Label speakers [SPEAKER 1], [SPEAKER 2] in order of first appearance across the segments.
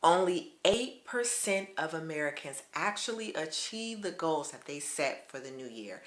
[SPEAKER 1] only 8% of Americans actually achieve the goals that they set for the new year.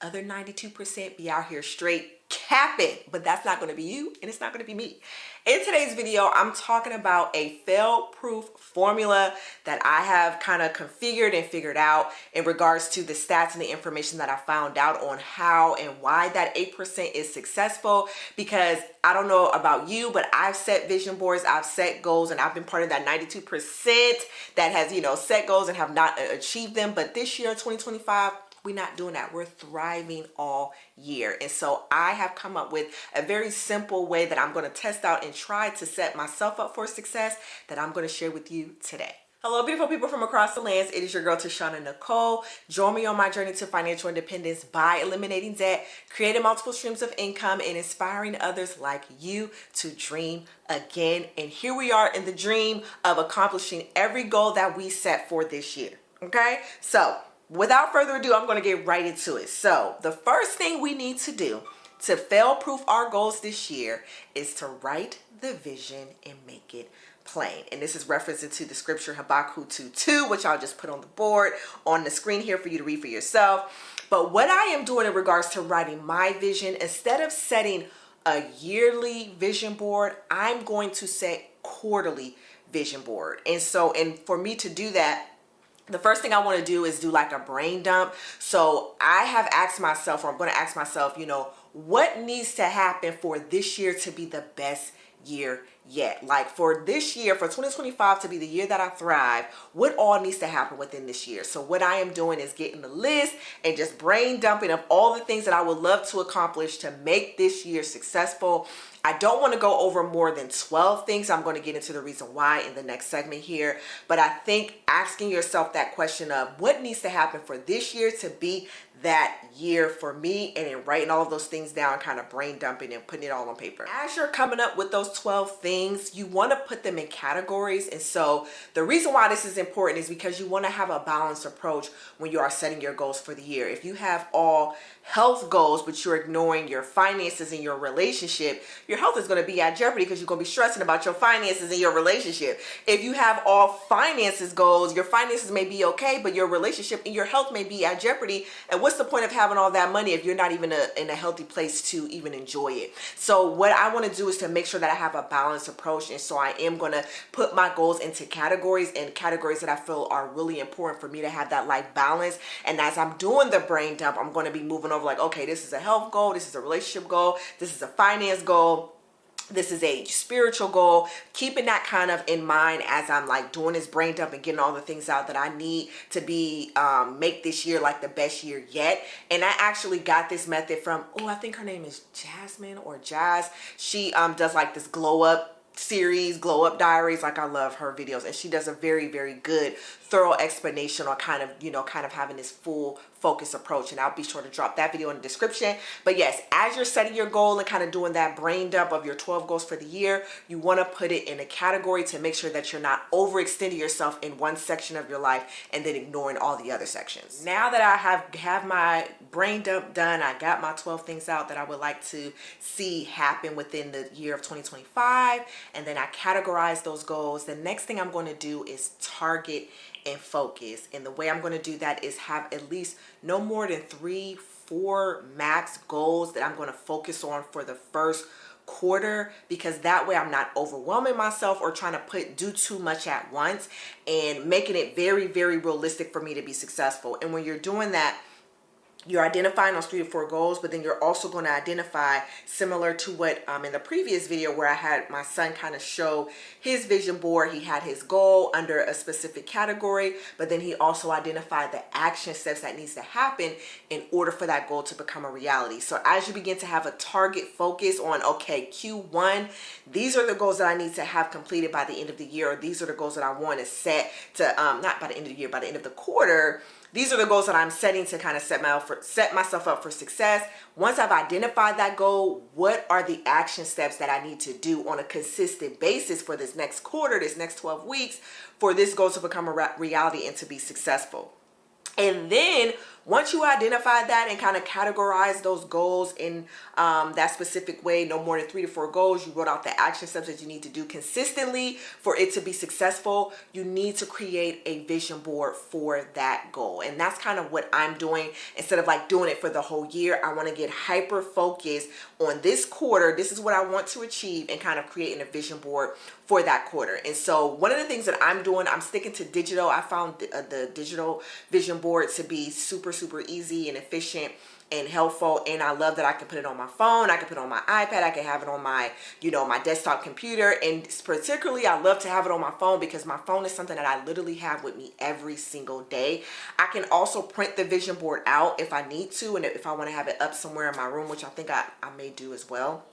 [SPEAKER 1] Other 92% be out here straight capping, but that's not going to be you and it's not going to be me. In today's video, I'm talking about a fail-proof formula that I have kind of configured and figured out in regards to the stats and the information that I found out on how and why that 8% is successful. Because I don't know about you, but I've set vision boards, I've set goals, and I've been part of that 92% that has, set goals and have not achieved them. But this year, 2025, we're not doing that. We're thriving all year. And so I have come up with a very simple way that I'm going to test out and try to set myself up for success that I'm going to share with you today. Hello, beautiful people from across the lands. It is your girl, Tashana Nicole. Join me on my journey to financial independence by eliminating debt, creating multiple streams of income, and inspiring others like you to dream again. And here we are in the dream of accomplishing every goal that we set for this year. Okay? So without further ado, I'm going to get right into it. So the first thing we need to do to fail-proof our goals this year is to write the vision and make it plain. And this is referencing to the scripture Habakkuk 2:2, which I'll just put on the board on the screen here for you to read for yourself. But what I am doing in regards to writing my vision, instead of setting a yearly vision board, I'm going to set quarterly vision board. And for me to do that, the first thing I want to do is do like a brain dump. So I have asked myself, or I'm going to ask myself, what needs to happen for this year to be the best year yet? Like for this year, for 2025 to be the year that I thrive, what all needs to happen within this year? So what I am doing is getting the list and just brain dumping of all the things that I would love to accomplish to make this year successful. I don't want to go over more than 12 things. I'm going to get into the reason why in the next segment here. But I think asking yourself that question of what needs to happen for this year to be that year for me, and then writing all of those things down, kind of brain dumping and putting it all on paper. As you're coming up with those 12 things, you want to put them in categories. And so the reason why this is important is because you want to have a balanced approach when you are setting your goals for the year. If you have all health goals, but you're ignoring your finances and your relationship, your health is going to be at jeopardy because you're going to be stressing about your finances and your relationship. If you have all finances goals, your finances may be okay, but your relationship and your health may be at jeopardy. And what's the point of having all that money if you're not even in a healthy place to even enjoy it? So what I want to do is to make sure that I have a balanced approach. And so I am going to put my goals into categories, and categories that I feel are really important for me to have that life balance. And as I'm doing the brain dump, I'm going to be moving over like, okay, this is a health goal, this is a relationship goal, this is a finance goal, this is a spiritual goal, keeping that kind of in mind as I'm like doing this brain dump and getting all the things out that I need to be make this year like the best year yet. And I actually got this method from, I think her name is Jasmine or Jazz. She does like this glow up series, glow up diaries. Like, I love her videos, and she does a very, very good thorough explanation on kind of having this full focus approach. And I'll be sure to drop that video in the description. But yes, as you're setting your goal and kind of doing that brain dump of your 12 goals for the year, you want to put it in a category to make sure that you're not overextending yourself in one section of your life and then ignoring all the other sections. Now that I have my brain dump done, I got my 12 things out that I would like to see happen within the year of 2025, and then I categorize those goals. The next thing I'm going to do is target and focus. And the way I'm going to do that is have at least no more than 3-4 max goals that I'm going to focus on for the first quarter, because that way I'm not overwhelming myself or trying to do too much at once, and making it very, very realistic for me to be successful. And when you're doing that, you're identifying those 3 to 4 goals, but then you're also going to identify, similar to what in the previous video where I had my son kind of show his vision board. He had his goal under a specific category, but then he also identified the action steps that needs to happen in order for that goal to become a reality. So as you begin to have a target focus on, okay, Q1, these are the goals that I need to have completed by the end of the year, or these are the goals that I want to set to, not by the end of the year, by the end of the quarter. These are the goals that I'm setting to kind of set myself up for success. Once I've identified that goal, what are the action steps that I need to do on a consistent basis for this next quarter, this next 12 weeks, for this goal to become a reality and to be successful? And then once you identify that and kind of categorize those goals in that specific way, no more than 3 to 4 goals, you wrote out the action steps that you need to do consistently for it to be successful, you need to create a vision board for that goal. And that's kind of what I'm doing. Instead of like doing it for the whole year, I want to get hyper focused on this quarter. This is what I want to achieve, and kind of creating a vision board for that quarter. And so one of the things that I'm doing, I'm sticking to digital. I found the digital vision board to be super easy and efficient and helpful, and I love that I can put it on my phone, I can put it on my iPad, I can have it on my, you know, my desktop computer. And particularly I love to have it on my phone because my phone is something that I literally have with me every single day. I can also print the vision board out if I need to, and if I want to have it up somewhere in my room, which I think I may do as well.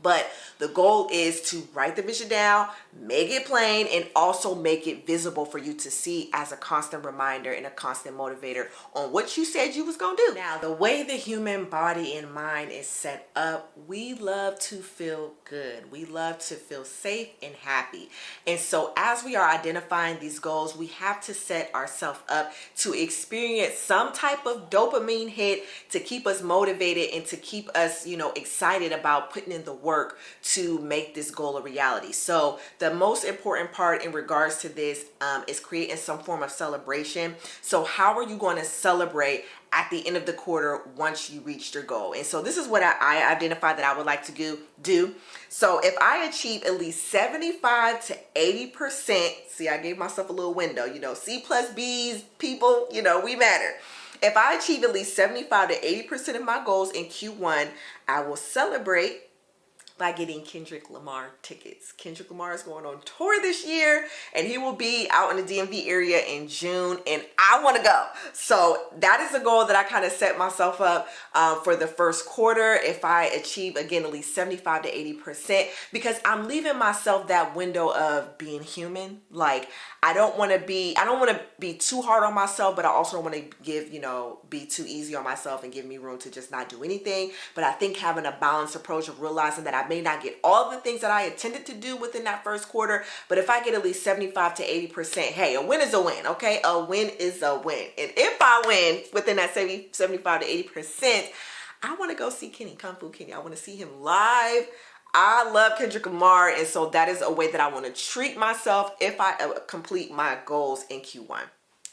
[SPEAKER 1] But the goal is to write the vision down, make it plain, and also make it visible for you to see as a constant reminder and a constant motivator on what you said you was gonna do. Now, the way the human body and mind is set up, we love to feel good. We love to feel safe and happy. And so as we are identifying these goals, we have to set ourselves up to experience some type of dopamine hit to keep us motivated and to keep us, you know, excited about putting in the work to make this goal a reality. So the most important part in regards to this is creating some form of celebration. So how are you going to celebrate at the end of the quarter once you reached your goal? And so this is what I identified that I would like to do. So if I achieve at least 75 to 80%, see, I gave myself a little window, you know, C plus B's, people, you know, we matter. If I achieve at least 75 to 80% of my goals in Q1, I will celebrate by getting Kendrick Lamar tickets. Kendrick Lamar is going on tour this year, and he will be out in the DMV area in June, and I want to go. So that is a goal that I kind of set myself up for the first quarter. If I achieve, again, at least 75 to 80%, because I'm leaving myself that window of being human. Like, I don't want to be too hard on myself, but I also don't want to give, you know, be too easy on myself and give me room to just not do anything. But I think having a balanced approach of realizing that I may not get all the things that I intended to do within that first quarter, but if I get at least 75 to 80%, hey, a win is a win, okay? A win is a win. And if I win within that 75 to 80%, I want to go see Kung Fu Kenny. I want to see him live. I love Kendrick Lamar, and so that is a way that I want to treat myself if I complete my goals in Q1.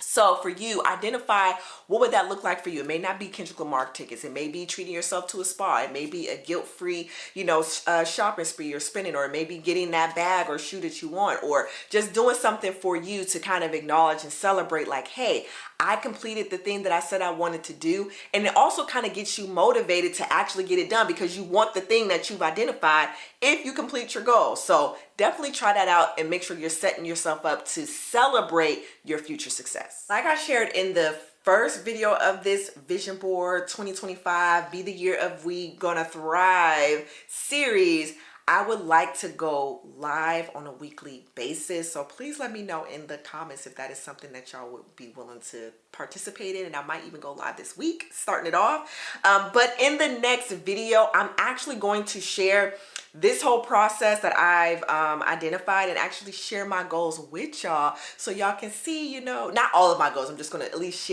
[SPEAKER 1] So for you, identify what would that look like for you. It may not be Kendrick Lamar tickets. It may be treating yourself to a spa. It may be a guilt-free, you know, shopping spree or spending, or it may be getting that bag or shoe that you want, or just doing something for you to kind of acknowledge and celebrate, like, hey, I completed the thing that I said I wanted to do. And it also kind of gets you motivated to actually get it done, because you want the thing that you've identified if you complete your goal. So definitely try that out and make sure you're setting yourself up to celebrate your future success. Like I shared in the first video of this Vision Board 2025 Be the Year of We Gonna Thrive series, I would like to go live on a weekly basis. So please let me know in the comments if that is something that y'all would be willing to participate in. And I might even go live this week, starting it off. But in the next video, I'm actually going to share this whole process that I've identified, and actually share my goals with y'all, so y'all can see, you know, not all of my goals. I'm just going to at least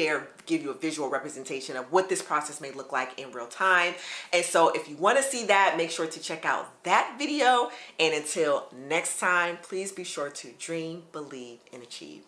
[SPEAKER 1] give you a visual representation of what this process may look like in real time. And so if you want to see that, make sure to check out that video. And until next time, please be sure to dream, believe, and achieve.